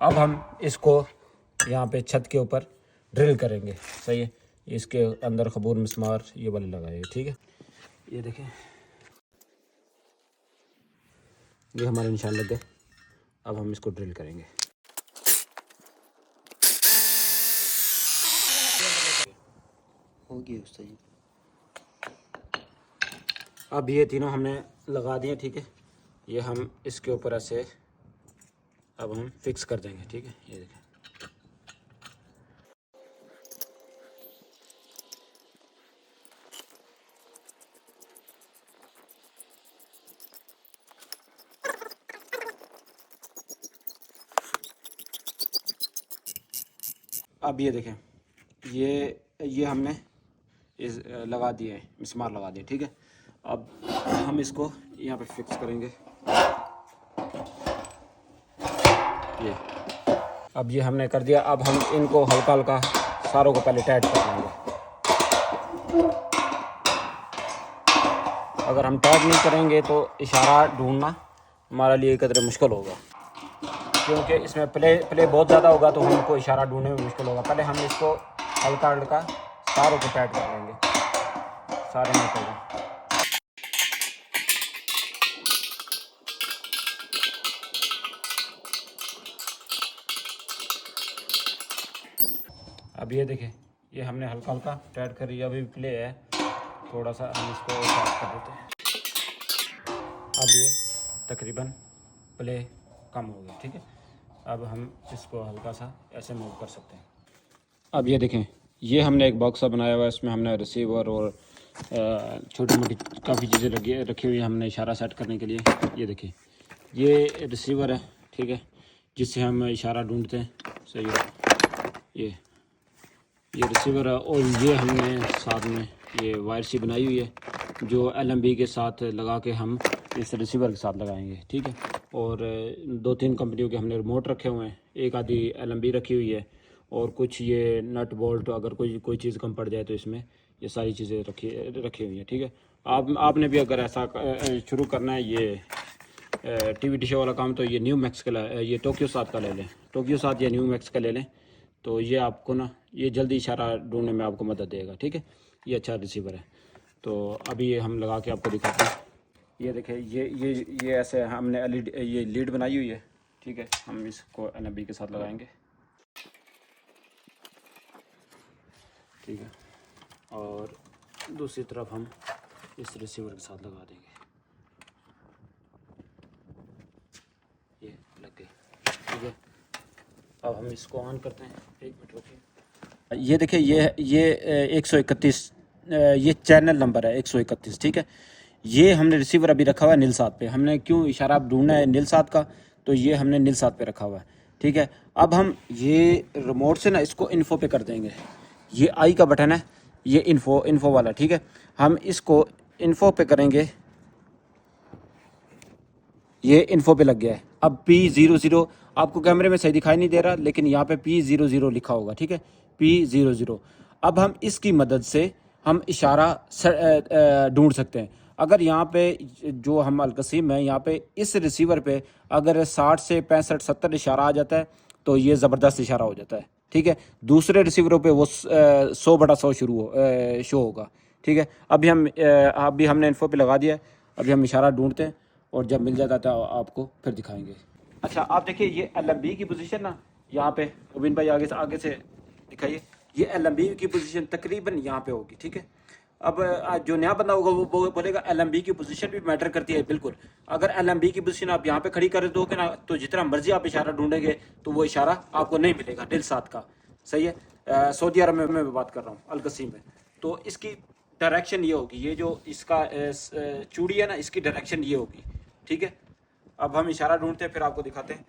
अब हम इसको यहाँ पे छत के ऊपर ड्रिल करेंगे। सही है, इसके अंदर खबूर मिस्मार ये वाले लगाए, ठीक है। ये देखें, ये हमारे निशान लग गए। अब हम इसको ड्रिल करेंगे। हो गया उस्ताद जी। अब ये तीनों हमने लगा दिए, ठीक है। ये हम इसके ऊपर ऐसे अब हम फिक्स कर देंगे, ठीक है। ये देखें, अब ये देखें, ये हमने इस लगा दिए, मिस्मार लगा दिए, ठीक है। अब हम इसको यहाँ पे फिक्स करेंगे। ये अब ये हमने कर दिया। अब हम इनको हल्का हल्का सारों को पहले टाइट कर लेंगे। अगर हम टाइट नहीं करेंगे तो इशारा ढूंढना हमारे लिए कदर मुश्किल होगा, क्योंकि इसमें प्ले बहुत ज़्यादा होगा तो हमको इशारा ढूंढने में मुश्किल होगा। पहले हम इसको हल्का हल्का सारों को टाइट कर लेंगे, सारे में को। अब ये देखें, ये हमने हल्का हल्का टाइट कर दिया। अभी प्ले है, थोड़ा सा हम इसको टाइट कर देते हैं। अब ये तकरीबन प्ले कम हो गया, ठीक है। अब हम इसको हल्का सा ऐसे मूव कर सकते हैं। अब ये देखें, ये हमने एक बॉक्स बनाया हुआ है, इसमें हमने रिसीवर और छोटी मोटी काफ़ी चीज़ें रखी हुई है हमने इशारा सेट करने के लिए। ये देखें, ये रिसीवर है, ठीक है, जिससे हम इशारा ढूंढते हैं। सही है, ये रिसीवर है। और ये हमने साथ में ये वायर सी बनाई हुई है जो LMB के साथ लगा के हम इस रिसीवर के साथ लगाएंगे, ठीक है। और 2-3 कंपनियों के हमने रिमोट रखे हुए हैं, एक आधी LMB रखी हुई है, और कुछ ये नट बोल्ट, अगर कोई चीज़ कम पड़ जाए तो इसमें ये सारी चीज़ें रखी हुई हैं, ठीक है। आपने भी अगर ऐसा शुरू करना है ये TV डिश वाला काम, तो ये न्यू मैक्स का ये टोक्यो 7 का ले लें, टोक्यो 7 या न्यू मैक्स का ले लें, तो ये आपको ना ये जल्दी इशारा ढूंढने में आपको मदद देगा, ठीक है। ये अच्छा रिसीवर है। तो अभी ये हम लगा के आपको दिखाते हैं। ये देखिए, ये ऐसे हमने ये लीड बनाई हुई है, ठीक है। हम इसको LMB के साथ लगाएंगे, ठीक है। और दूसरी तरफ हम इस रिसीवर के साथ लगा देंगे। ये लग गई, ठीक है। अब हम इसको ऑन करते हैं, 1 मिनट रुकिए। ये देखिए, ये 131 ये चैनल नंबर है 131, ठीक है। ये हमने रिसीवर अभी रखा हुआ है नील 7 पे। हमने क्यों इशारा ढूंढना है नील 7 का, तो ये हमने नील 7 पे रखा हुआ है, ठीक है। अब हम ये रिमोट से ना इसको इन्फो पे कर देंगे। ये आई का बटन है, ये इन्फो वाला, ठीक है। हम इसको इन्फो पे करेंगे, ये इन्फो पे लग गया है। अब P00 आपको कैमरे में सही दिखाई नहीं दे रहा, लेकिन यहाँ पे P00 लिखा होगा, ठीक है, P00। अब हम इसकी मदद से हम इशारा ढूंढ सकते हैं। अगर यहाँ पे जो हम अलकसीम है, यहाँ पे इस रिसीवर पे अगर 60 से 65 70 इशारा आ जाता है तो ये ज़बरदस्त इशारा हो जाता है, ठीक है। दूसरे रिसीवरों पे वो 100/100 शो होगा, ठीक है। अभी हमने इन्फो पे लगा दिया है। अभी हम इशारा ढूंढते हैं और जब मिल जाता है तो आपको फिर दिखाएंगे। अच्छा, आप देखिए, ये LMB की पोजीशन ना यहाँ पे, मुबीन भाई आगे से दिखाइए, ये LMB की पोजीशन तकरीबन यहाँ पे होगी, ठीक है। अब जो नया बंदा होगा वो बोलेगा LMB की पोजीशन भी मैटर करती है। बिल्कुल, अगर LMB की पोजीशन आप यहाँ पे खड़ी कर दोगे ना, तो जितना मर्जी आप इशारा ढूंढेंगे तो वो इशारा आपको नहीं मिलेगा दिल 7 का। सही है, सऊदी अरब में मैं बात कर रहा हूँ, अलकसीम में। तो इसकी डायरेक्शन ये होगी, ये जो इसका चूड़ी है ना, इसकी डायरेक्शन ये होगी, ठीक है। अब हम इशारा ढूंढते हैं, फिर आपको दिखाते हैं।